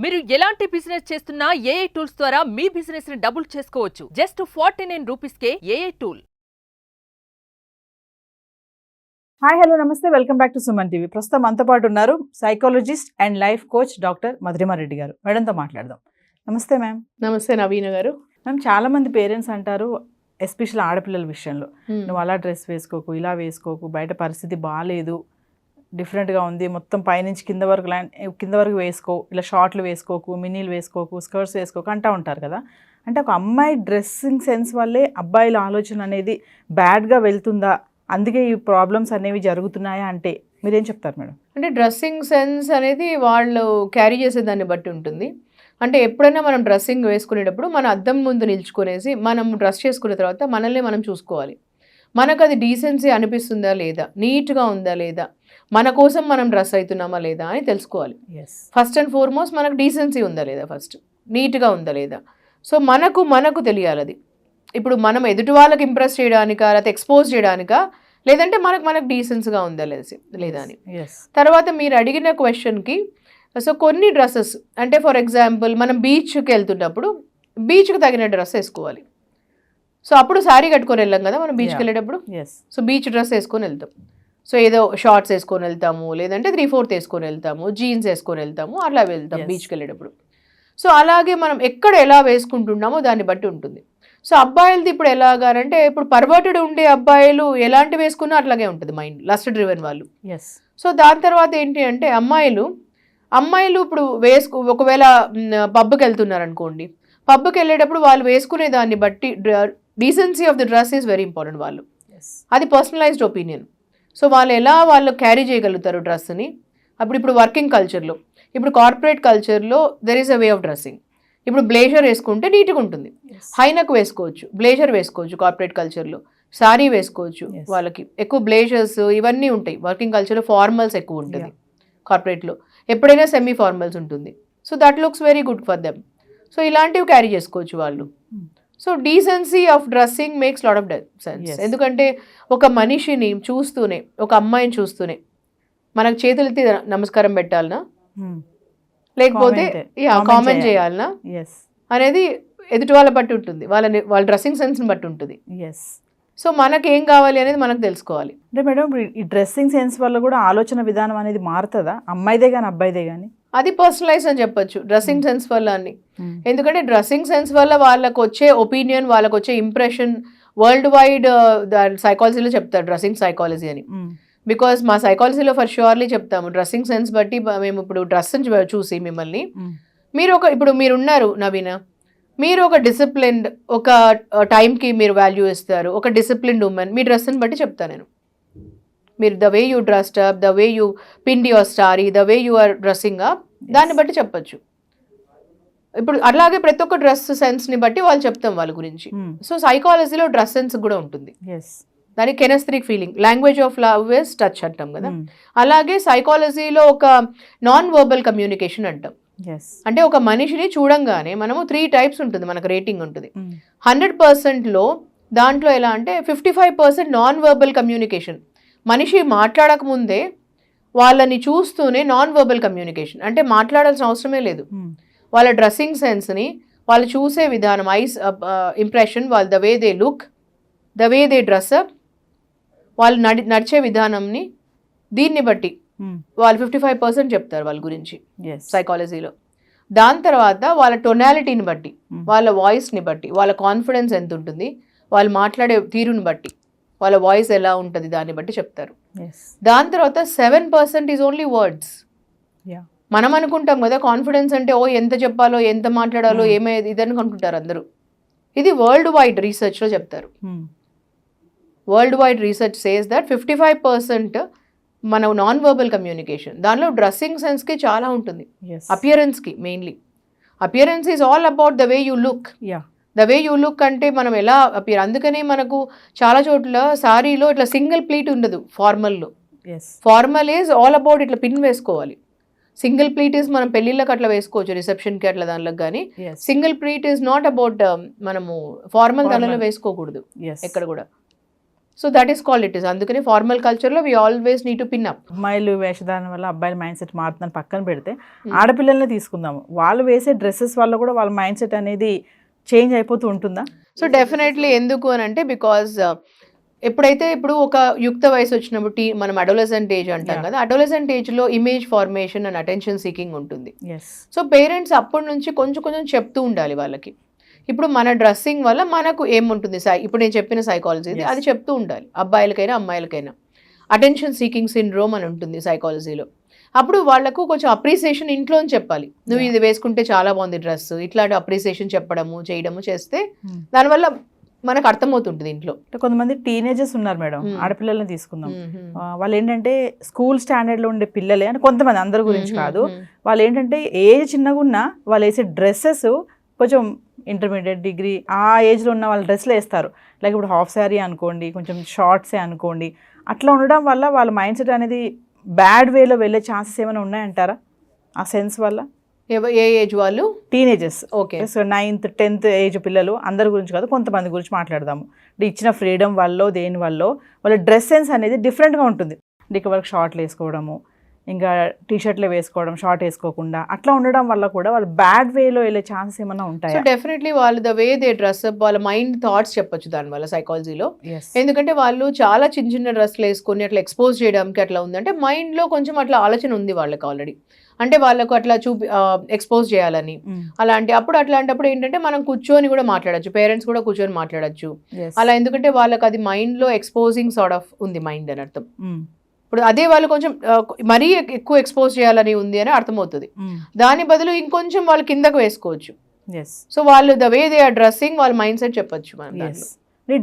మీరు ఎలాంటి బిజినెస్ చేస్తున్నా ఏఐ టూల్స్ ద్వారా మీ బిజినెస్ ని డబుల్ చేసుకోవచ్చు. జస్ట్ 49 రూపీస్కే ఏఐ టూల్. హాయ్ హలో నమస్తే, welcome back to Suman TV. ప్రస్తుతం మనతో పాటు ఉన్నారు psychologist and life coach doctor Madhurima Reddy గారు. మేడంతో మాట్లాడదాం. నమస్తే మ్యామ్. నమస్తే నవీన గారు. మ్యామ్, చాలా మంది పేరెంట్స్ అంటారు, ఎస్పెషల్ ఆడపిల్లల విషయంలో, నువ్వు అలా డ్రెస్ వేసుకోకు, ఇలా వేసుకోకు, బయట పరిస్థితి బాగాలేదు, డిఫరెంట్గా ఉంది, మొత్తం పైనుంచి కింద వరకు వేసుకో, ఇలా షార్ట్లు వేసుకోకు, మినీలు వేసుకోకు, స్కర్ట్స్ వేసుకోకు అంటూ ఉంటారు కదా. అంటే ఒక అమ్మాయి డ్రెస్సింగ్ సెన్స్ వల్లే అబ్బాయిల ఆలోచన అనేది బ్యాడ్గా వెళ్తుందా, అందుకే ఈ ప్రాబ్లమ్స్ అనేవి జరుగుతున్నాయా అంటే మీరేం చెప్తారు మేడం? అంటే డ్రెస్సింగ్ సెన్స్ అనేది వాళ్ళు క్యారీ చేసే దాన్ని బట్టి ఉంటుంది. అంటే ఎప్పుడైనా మనం డ్రెస్సింగ్ వేసుకునేటప్పుడు మన అద్దం ముందు నిల్చుకునేసి మనం డ్రెస్ చేసుకున్న తర్వాత మనల్ని మనం చూసుకోవాలి. మనకు అది డీసెన్సీ అనిపిస్తుందా లేదా, నీట్గా ఉందా లేదా, మన కోసం మనం డ్రెస్ అవుతున్నామా లేదా అని తెలుసుకోవాలి. ఫస్ట్ అండ్ ఫార్మోస్ట్ మనకు డీసెన్సీ ఉందా లేదా, ఫస్ట్ నీట్గా ఉందా లేదా. సో మనకు తెలియాలి అది. ఇప్పుడు మనం ఎదుటి వాళ్ళకి ఇంప్రెస్ చేయడానికా, లేకపోతే ఎక్స్పోజ్ చేయడానికా, లేదంటే మనకు డీసెన్స్గా ఉందా లేదా అని. తర్వాత మీరు అడిగిన క్వశ్చన్కి, సో కొన్ని డ్రెస్సెస్ అంటే ఫర్ ఎగ్జాంపుల్ మనం బీచ్కి వెళ్తున్నప్పుడు బీచ్కి తగిన డ్రెస్ వేసుకోవాలి. సో అప్పుడు శారీ కట్టుకొని వెళ్ళాం కదా మనం బీచ్కి వెళ్ళేటప్పుడు. సో బీచ్ డ్రెస్ వేసుకొని వెళ్తాం. సో ఏదో షార్ట్స్ వేసుకొని వెళ్తాము, లేదంటే 3/4 వేసుకొని వెళ్తాము, జీన్స్ వేసుకొని వెళ్తాము, అట్లా వెళ్తాం బీచ్కి వెళ్ళేటప్పుడు. సో అలాగే మనం ఎక్కడ ఎలా వేసుకుంటున్నామో దాన్ని బట్టి ఉంటుంది. సో అబ్బాయిలది ఇప్పుడు ఎలాగానంటే, ఇప్పుడు పర్వర్టెడ్ ఉండే అబ్బాయిలు ఎలాంటి వేసుకున్నా అట్లాగే ఉంటుంది మైండ్, లస్ట్ డ్రివెన్ వాళ్ళు. సో దాని తర్వాత ఏంటి అంటే అమ్మాయిలు ఇప్పుడు ఒకవేళ పబ్కి వెళ్తున్నారు అనుకోండి, పబ్కి వెళ్ళేటప్పుడు వాళ్ళు వేసుకునే దాన్ని బట్టి decency of the dress is very important. వాళ్ళు అది పర్సనలైజ్డ్ ఒపీనియన్. సో వాళ్ళు క్యారీ చేయగలుగుతారు డ్రెస్ని. ఇప్పుడు వర్కింగ్ కల్చర్లో, ఇప్పుడు కార్పొరేట్ కల్చర్లో there is a way of dressing. ఇప్పుడు బ్లేజర్ వేసుకుంటే నీట్గా ఉంటుంది, హైనక్ వేసుకోవచ్చు, బ్లేజర్ వేసుకోవచ్చు కార్పొరేట్ కల్చర్లో, సారీ వేసుకోవచ్చు. వాళ్ళకి ఎక్కువ బ్లేజర్స్ ఇవన్నీ ఉంటాయి. వర్కింగ్ కల్చర్లో ఫార్మల్స్ ఎక్కువ ఉంటుంది, కార్పొరేట్లో ఎప్పుడైనా సెమీ ఫార్మల్స్ ఉంటుంది. So that looks very good for them. So ఇలాంటివి క్యారీ చేసుకోవచ్చు వాళ్ళు. So decency of dressing makes lot of sense. ఎందుకంటే ఒక మనిషిని చూస్తూనే, ఒక అమ్మాయిని చూస్తూనే మనకు చేతులెత్తి నమస్కారం పెట్టాలనా, లేకపోతే కామెంట్ చేయాలనా అనేది ఎదుటి వాళ్ళ బట్టి ఉంటుంది, వాళ్ళ డ్రెస్సింగ్ సెన్స్ని బట్టి ఉంటుంది. సో మనకేం కావాలి అనేది మనకు తెలుసుకోవాలి. అంటే మేడం, ఈ డ్రెస్సింగ్ సెన్స్ వల్ల కూడా ఆలోచన విధానం అనేది మారుతుందా, అమ్మాయిదే కానీ అబ్బాయిదే కానీ? అది పర్సనలైజ్ అని చెప్పొచ్చు డ్రెస్సింగ్ సెన్స్ వల్ల అని. ఎందుకంటే డ్రెస్సింగ్ సెన్స్ వల్ల వాళ్ళకు వచ్చే ఒపీనియన్, వాళ్ళకు వచ్చే ఇంప్రెషన్ వరల్డ్ వైడ్ సైకాలజీలో చెప్తారు, డ్రెస్సింగ్ సైకాలజీ అని. బికాస్ మా సైకాలజీలో ఫర్ ష్యూర్లీ చెప్తాము, డ్రెస్సింగ్ సెన్స్ బట్టి మేము ఇప్పుడు డ్రెస్ని చూసి మిమ్మల్ని, ఇప్పుడు మీరున్నారు నవీన, మీరు ఒక డిసిప్లిన్డ్, ఒక టైంకి మీరు వాల్యూ ఇస్తారు, ఒక డిసిప్లిన్డ్ ఉమెన్, మీ డ్రెస్ని బట్టి చెప్తాను నేను. మీరు the way you dressed up, the way you pinned your story, the way you are dressing up, దాన్ని బట్టి చెప్పచ్చు. ఇప్పుడు అలాగే ప్రతి ఒక్క డ్రెస్ సెన్స్ని బట్టి వాళ్ళు చెప్తాం వాళ్ళ గురించి. సో సైకాలజీలో డ్రెస్ సెన్స్ కూడా ఉంటుంది. దానికి kinesthetic feeling, language of love is touch అంటాం కదా. అలాగే సైకాలజీలో ఒక నాన్ వర్బల్ కమ్యూనికేషన్ అంటాం. అంటే ఒక మనిషిని చూడంగానే మనము 3 టైప్స్ ఉంటుంది, మనకు రేటింగ్ ఉంటుంది. 100%లో దాంట్లో ఎలా అంటే 55% నాన్ వర్బల్ కమ్యూనికేషన్. మనిషి మాట్లాడక ముందే వాళ్ళని చూస్తూనే నాన్ వర్బల్ కమ్యూనికేషన్, అంటే మాట్లాడాల్సిన అవసరమే లేదు. వాళ్ళ డ్రెస్సింగ్ సెన్స్ని, వాళ్ళు చూసే విధానం, ఐస్ ఇంప్రెషన్, వాళ్ళ the way they look, the way they dress up, వాళ్ళు నడిచే విధానంని, దీన్ని బట్టి వాళ్ళు 55% చెప్తారు వాళ్ళ గురించి సైకాలజీలో. దాని తర్వాత వాళ్ళ టొనాలిటీని బట్టి, వాళ్ళ వాయిస్ని బట్టి, వాళ్ళ కాన్ఫిడెన్స్ ఎంత ఉంటుంది, వాళ్ళు మాట్లాడే తీరుని బట్టి, వాళ్ళ వాయిస్ ఎలా ఉంటుంది, దాన్ని బట్టి చెప్తారు. దాని తర్వాత 7% ఈజ్ ఓన్లీ వర్డ్స్. మనం అనుకుంటాం కదా కాన్ఫిడెన్స్ అంటే ఎంత చెప్పాలో, ఎంత మాట్లాడాలో, ఏమైంది ఇదని అనుకుంటారు అందరూ. ఇది వరల్డ్ వైడ్ రీసెర్చ్లో చెప్తారు. World wide research says that 55% మన నాన్ వర్బల్ కమ్యూనికేషన్. దానిలో డ్రెస్సింగ్ సెన్స్కి చాలా ఉంటుంది, అపియరెన్స్కి mainly. Appearance is all about the way you look. The way you look అంటే మనం ఎలా అపియర్. అందుకనే మనకు చాలా చోట్ల సారీలో ఇట్లా సింగిల్ ప్లీట్ ఉండదు ఫార్మల్లో. ఫార్మల్ ఈజ్ ఆల్ అబౌట్ ఇట్లా పిన్ వేసుకోవాలి. సింగిల్ ప్లీట్ ఈజ్ మనం పెళ్ళిళ్ళకి అట్లా వేసుకోవచ్చు, రిసెప్షన్కి అట్లా దానిలోకి. కానీ single pleat is not about మనము ఫార్మల్ దానిలో వేసుకోకూడదు ఎక్కడ కూడా. So that is called it is. అందుకని ఫార్మల్ కల్చర్లో we always need to pin up. అమ్మాయిలు వేషధారణ వల్ల అబ్బాయిల మైండ్ సెట్ మారుతుందని పక్కన పెడితే ఆడపిల్లల్ని తీసుకుందాము, వాళ్ళు వేసే డ్రెస్సెస్ వల్ల కూడా వాళ్ళ మైండ్ సెట్ అనేది చేంజ్ అయిపోతూ ఉంటుందా? సో డెఫినెట్లీ ఎందుకు అని అంటే బికాజ్ ఎప్పుడైతే ఇప్పుడు ఒక యుక్త వయసు వచ్చినప్పుడు మనం అడోలసెంట్ ఏజ్ అంటాం కదా, అడోలసెంట్ ఏజ్లో image formation and attention seeking ఉంటుంది. సో పేరెంట్స్ అప్పటి నుంచి కొంచెం కొంచెం చెప్తూ ఉండాలి వాళ్ళకి. ఇప్పుడు మన డ్రెస్సింగ్ వల్ల మనకు ఏముంటుంది, ఇప్పుడు నేను చెప్పిన సైకాలజీ అది చెప్తూ ఉండాలి అబ్బాయిలకైనా అమ్మాయిలకైనా. అటెన్షన్ సీకింగ్ సిండ్రోమ్ అని ఉంటుంది సైకాలజీలో. అప్పుడు వాళ్ళకు కొంచెం అప్రిసియేషన్ ఇంట్లో చెప్పాలి, నువ్వు ఇది వేసుకుంటే చాలా బాగుంది డ్రెస్, ఇట్లాంటి అప్రిసియేషన్ చెప్పడము చేయడము చేస్తే దానివల్ల మనకు అర్థమవుతుంటుంది ఇంట్లో. కొంతమంది టీనేజర్స్ ఉన్నారు మేడం, ఆడపిల్లల్ని తీసుకుందాం, వాళ్ళు ఏంటంటే స్కూల్ స్టాండర్డ్ లో ఉండే పిల్లలే అని, కొంతమంది అందరి గురించి కాదు, వాళ్ళు ఏంటంటే ఏజ్ చిన్నగా ఉన్నా వాళ్ళు వేసే డ్రెస్సెస్ కొంచెం ఇంటర్మీడియట్ డిగ్రీ ఆ ఏజ్లో ఉన్న వాళ్ళ డ్రెస్లు వేస్తారు. లైక్ ఇప్పుడు హాఫ్ శారీ అనుకోండి, కొంచెం షార్ట్సే అనుకోండి, అట్లా ఉండడం వల్ల వాళ్ళ మైండ్ సెట్ అనేది బ్యాడ్ వేలో వెళ్ళే ఛాన్సెస్ ఏమైనా ఉన్నాయంటారా ఆ సెన్స్ వల్ల? ఏ ఏజ్ వాళ్ళు? Teenagers. Okay. So 9th 10th age పిల్లలు, అందరి గురించి కాదు, కొంతమంది గురించి మాట్లాడదాము. ఇచ్చిన ఫ్రీడమ్ వల్ల దేని వల్ల వాళ్ళ డ్రెస్ సెన్స్ అనేది డిఫరెంట్గా ఉంటుంది. ఇక వాళ్ళకి షార్ట్లు వేసుకోవడము, ఇంకా టీషర్ట్లు వేసుకోవడం, షార్ట్ వేసుకోకుండా అట్లా ఉండడం వల్ల కూడా వాళ్ళు బ్యాడ్ వేలో వెళ్ళే ఛాన్సెస్ ఏమైనా ఉంటాయి? సో డెఫినెట్లీ వాళ్ళు the way they dress up, వాళ్ళ మైండ్ థాట్స్ చెప్పొచ్చు దానివల్ల సైకాలజీలో. ఎందుకంటే వాళ్ళు చాలా చిన్న చిన్న డ్రెస్లు వేసుకొని అట్లా ఎక్స్పోజ్ చేయడానికి అట్లా ఉందంటే మైండ్లో కొంచెం అట్లా ఆలోచన ఉంది వాళ్ళకి ఆల్రెడీ, అంటే వాళ్ళకు అట్లా ఎక్స్పోజ్ చేయాలని. అట్లాంటప్పుడు ఏంటంటే మనం కూర్చొని కూడా మాట్లాడచ్చు, పేరెంట్స్ కూడా కూర్చొని మాట్లాడచ్చు అలా. ఎందుకంటే వాళ్ళకి అది మైండ్లో ఎక్స్పోజింగ్ సార్ట్ ఆఫ్ ఉంది మైండ్ అని అర్థం. ఇప్పుడు అదే వాళ్ళు కొంచెం మరీ ఎక్కువ ఎక్స్పోజ్ చేయాలని ఉంది అని అర్థమవుతుంది. దాని బదులు ఇంకొంచెం వాళ్ళు కిందకు వేసుకోవచ్చు. సో వాళ్ళు the way they are dressing వాళ్ళ మైండ్ సెట్ చెప్పొచ్చు మనం.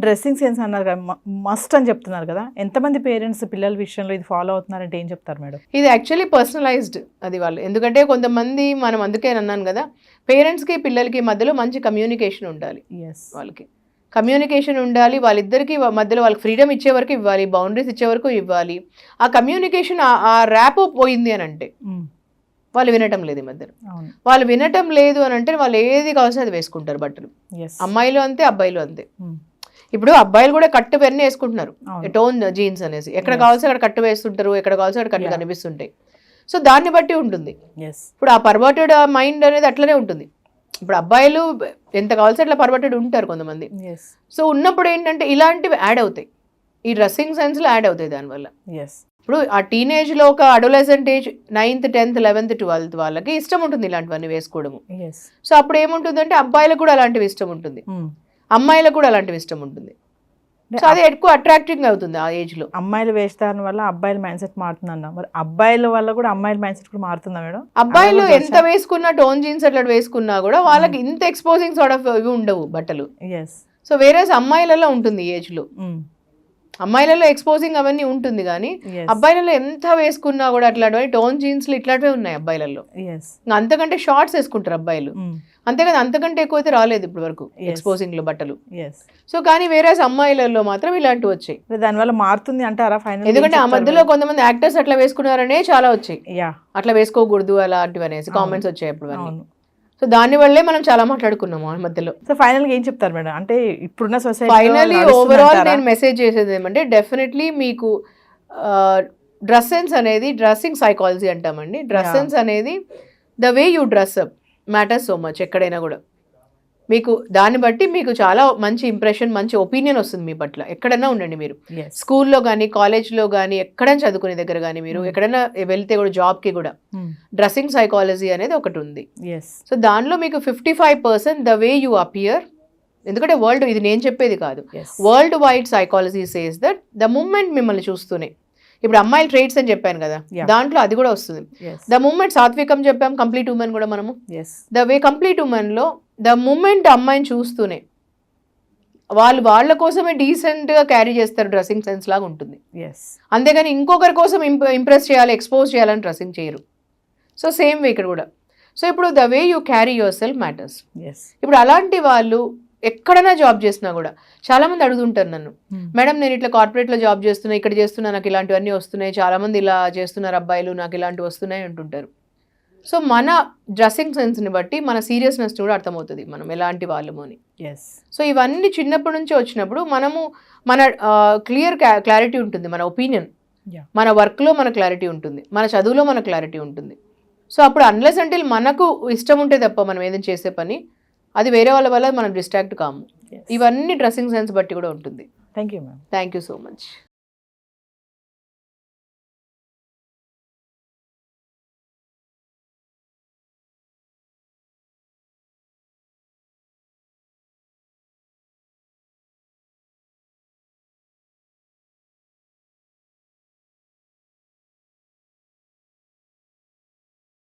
డ్రెస్సింగ్ సెన్స్ అన్నారు కదా, మస్ట్ అని చెప్తున్నారు కదా, ఎంతమంది పేరెంట్స్ పిల్లల విషయంలో ఇది ఫాలో అవుతున్నారంటే ఏం చెప్తారు మేడం? ఇది యాక్చువల్లీ పర్సనలైజ్డ్ అది వాళ్ళు. ఎందుకంటే కొంతమంది మనం అందుకే అన్నాను కదా, పేరెంట్స్కి పిల్లలకి మధ్యలో మంచి కమ్యూనికేషన్ ఉండాలి. వాళ్ళకి కమ్యూనికేషన్ ఉండాలి, వాళ్ళిద్దరికి మధ్యలో వాళ్ళకి ఫ్రీడమ్ ఇచ్చే వరకు ఇవ్వాలి, బౌండరీస్ ఇచ్చే వరకు ఇవ్వాలి. ఆ కమ్యూనికేషన్ ఆ ర్యాప్ పోయింది అని అంటే వాళ్ళు వినటం లేదు ఈ మధ్యలో. వాళ్ళు వినటం లేదు అని అంటే వాళ్ళు ఏది కావాల్సిన అది వేసుకుంటారు బట్టలు. అమ్మాయిలు అంతే, అబ్బాయిలు అంతే. ఇప్పుడు అబ్బాయిలు కూడా కట్టు పెన్ని వేసుకుంటున్నారు, టోన్ జీన్స్ అనేసి. ఎక్కడ కావాల్సి అక్కడ కట్టు వేస్తుంటారు, ఎక్కడ కావాల్సి అక్కడ కట్టు కనిపిస్తుంటాయి. సో దాన్ని బట్టి ఉంటుంది. ఇప్పుడు ఆ పర్వర్టెడ్ మైండ్ అనేది అట్లనే ఉంటుంది. ఇప్పుడు అబ్బాయిలు ఎంత కావాల్సి అట్లా పర్వర్టెడ్ ఉంటారు కొంతమంది. సో ఉన్నప్పుడు ఏంటంటే ఇలాంటివి యాడ్ అవుతాయి, ఈ డ్రెస్సింగ్ సెన్స్లో యాడ్ అవుతాయి దానివల్ల. ఇప్పుడు ఆ టీనేజ్లో ఒక adolescent age 9th 10th 11th 12th వాళ్ళకి ఇష్టం ఉంటుంది ఇలాంటివన్నీ వేసుకోవడము. సో అప్పుడు ఏముంటుందంటే అబ్బాయిలకు కూడా అలాంటివి ఇష్టం ఉంటుంది, అమ్మాయిలకు కూడా అలాంటివి ఇష్టం ఉంటుంది. సో అది ఎక్కువ అట్రాక్టింగ్ అవుతుంది ఆ ఏజ్ లో. అమ్మాయిల వేషధారణ వల్ల అబ్బాయిల మైండ్ సెట్ మారుతుందన్న, మరి అబ్బాయిల వల్ల కూడా అమ్మాయిల మైండ్ సెట్ కూడా మారుతుందా మేడం? అబ్బాయిలు ఎంత వేసుకున్నా, టోన్ జీన్స్ అట్లా వేసుకున్నా కూడా వాళ్ళకి ఇంత ఎక్స్పోజింగ్ సార్ట్ ఆఫ్ ఇవి ఉండవు బట్టలు. సో వేరే అమ్మాయిలలో ఉంటుంది ఈ ఏజ్ లో, అమ్మాయిలలో ఎక్స్పోజింగ్ అవన్నీ ఉంటుంది, కానీ అబ్బాయిలలో ఎంత వేసుకున్నా కూడా అట్లాంటివి టోన్ జీన్స్లు ఇట్లాంటివే ఉన్నాయి అబ్బాయిలలో. అంతకంటే షార్ట్స్ వేసుకుంటారు అబ్బాయిలు, అంతేకాదు అంతకంటే ఎక్కువ అయితే రాలేదు ఇప్పటి వరకు ఎక్స్పోజింగ్ లో బట్టలు. సో కానీ వేరే అమ్మాయిలలో మాత్రం ఇలాంటివి వచ్చాయి. దానివల్ల మారుతుంది అంటారా ఫైనల్? ఎందుకంటే ఆ మధ్యలో కొంతమంది యాక్టర్స్ అట్లా వేసుకున్నారనే చాలా వచ్చాయి, అట్లా వేసుకోకూడదు అలాంటివి అనేసి కామెంట్స్ వచ్చాయి అప్పుడు. సో దాని వల్లే మనం చాలా మాట్లాడుకున్నాము ఆ మధ్యలో. సో ఫైనల్ గా ఏం చెప్తారు మేడం, అంటే ఇప్పుడున్న సొసైటీ ఫైనలీ ఓవరాల్ నేను మెసేజ్ చేసేది ఏమంటే, డెఫినెట్లీ మీకు డ్రెస్ సెన్స్ అనేది, డ్రెస్సింగ్ సైకాలజీ అంటామండి, డ్రెస్ సెన్స్ అనేది the way you dress up matters so much. ఎక్కడైనా కూడా మీకు దాన్ని బట్టి మీకు చాలా మంచి ఇంప్రెషన్, మంచి ఒపీనియన్ వస్తుంది మీ పట్ల. ఎక్కడైనా ఉండండి మీరు, స్కూల్లో కానీ కాలేజ్లో కానీ ఎక్కడైనా చదువుకునే దగ్గర కానీ మీరు ఎక్కడైనా వెళ్తే కూడా జాబ్కి కూడా డ్రెస్సింగ్ సైకాలజీ అనేది ఒకటి ఉంది. సో దానిలో మీకు 55% ద వే యూ అపియర్. ఎందుకంటే వరల్డ్, ఇది నేను చెప్పేది కాదు, world wide psychology says that the moment మిమ్మల్ని చూస్తూనే, ఇప్పుడు అమ్మాయిల ట్రేట్స్ అని చెప్పాను కదా, దాంట్లో అది కూడా వస్తుంది. ద మూమెంట్ సాత్వికం చెప్పాం, కంప్లీట్ ఉమెన్ కూడా మనము. ద వే కంప్లీట్ ఉమెన్ లో ద మూమెంట్ అమ్మాయిని చూస్తూనే వాళ్ళు వాళ్ళ కోసమే డీసెంట్ గా క్యారీ చేస్తారు, డ్రెస్సింగ్ సెన్స్ లాగా ఉంటుంది. అంతేగాని ఇంకొకరి కోసం ఇంప్రెస్ చేయాలి, ఎక్స్పోజ్ చేయాలని డ్రెస్సింగ్ చేయరు. సో సేమ్ వే ఇక్కడ కూడా. సో ఇప్పుడు the way you carry your self matters. ఇప్పుడు అలాంటి వాళ్ళు ఎక్కడైనా జాబ్ చేసినా కూడా చాలా మంది అడుగుతుంటారు నన్ను, మేడం నేను ఇట్లా కార్పొరేట్లో జాబ్ చేస్తున్నా, ఇక్కడ చేస్తున్నా, నాకు ఇలాంటివన్నీ వస్తున్నాయి, చాలా మంది ఇలా చేస్తున్నారు అబ్బాయిలు, నాకు ఇలాంటివి వస్తున్నాయి అంటుంటారు. సో మన డ్రెస్సింగ్ సెన్స్ని బట్టి మన సీరియస్నెస్ కూడా అర్థమవుతుంది మనం ఎలాంటి వాళ్ళము అని. ఎస్. సో ఇవన్నీ చిన్నప్పటి నుంచి వచ్చినప్పుడు మనము మన క్లారిటీ ఉంటుంది, మన ఒపీనియన్, Yeah. మన వర్క్లో మన క్లారిటీ ఉంటుంది, మన చదువులో మన క్లారిటీ ఉంటుంది. సో అప్పుడు అన్లెస్ అంటిల్ మనకు ఇష్టం ఉంటే తప్ప మనం ఏదైనా చేసే పని అది వేరే వాళ్ళ వల్ల మనం డిస్ట్రాక్ట్ కాము. Yes. ఇవన్నీ డ్రెస్సింగ్ సెన్స్ బట్టి కూడా ఉంటుంది. Thank you ma'am. Thank you so much.